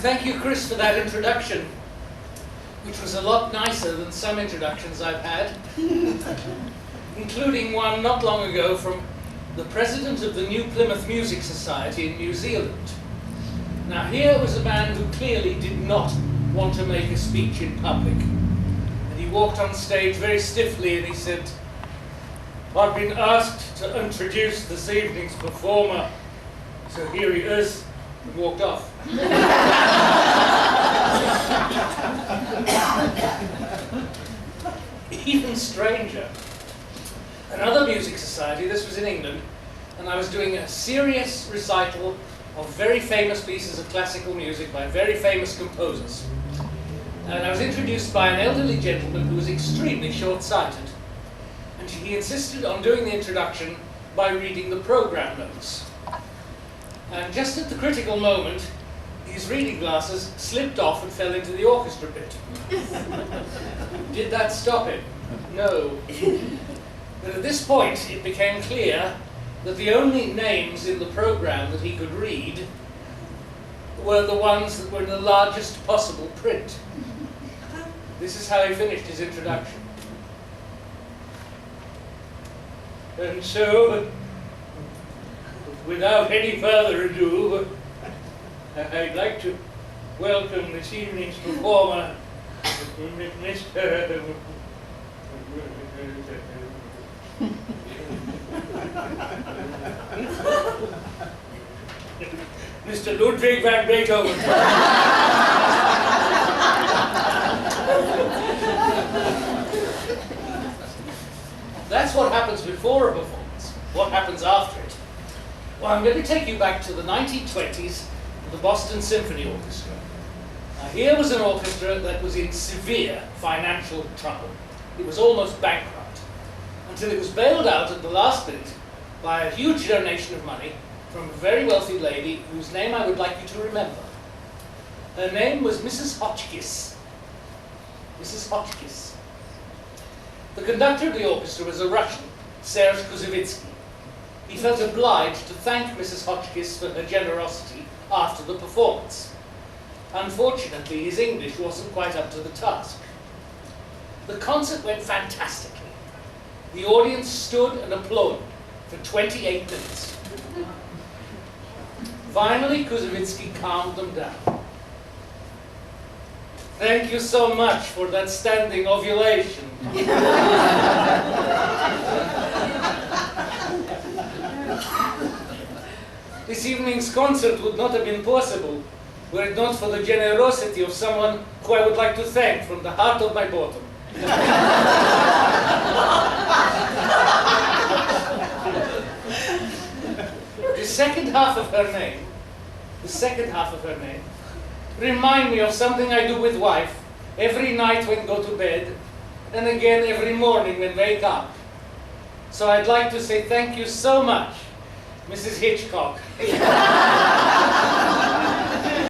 Thank you, Chris, for that introduction, which was a lot nicer than some introductions I've had, including one not long ago from the president of the New Plymouth Music Society in New Zealand. Now, here was a man who clearly did not want to make a speech in public. And he walked on stage very stiffly and he said, "I've been asked to introduce this evening's performer, so here he is," and walked off. Even stranger, another music society, this was in England, and I was doing a serious recital of very famous pieces of classical music by very famous composers. And I was introduced by an elderly gentleman who was extremely short-sighted, and he insisted on doing the introduction by reading the program notes. And just at the critical moment, his reading glasses slipped off and fell into the orchestra pit. Did that stop him? No. But at this point, it became clear that the only names in the program that he could read were the ones that were in the largest possible print. This is how he finished his introduction. And so, without any further ado, I'd like to welcome this evening's performer, Mr. Ludwig van Beethoven. That's what happens before a performance. What happens after it? Well, I'm going to take you back to the 1920s, the Boston Symphony Orchestra. Now, here was an orchestra that was in severe financial trouble. It was almost bankrupt, until it was bailed out at the last minute by a huge donation of money from a very wealthy lady whose name I would like you to remember. Her name was Mrs. Hotchkiss. Mrs. Hotchkiss. The conductor of the orchestra was a Russian, Serge Koussevitzky. He felt obliged to thank Mrs. Hotchkiss for her generosity after the performance. Unfortunately, his English wasn't quite up to the task. The concert went fantastically. The audience stood and applauded for 28 minutes. Finally, Koussevitzky calmed them down. "Thank you so much for that standing ovulation." This evening's concert would not have been possible were it not for the generosity of someone who I would like to thank from the heart of my bottom. The second half of her name, remind me of something I do with wife every night when go to bed, and again every morning when wake up. So I'd like to say thank you so much, Mrs. Hitchcock.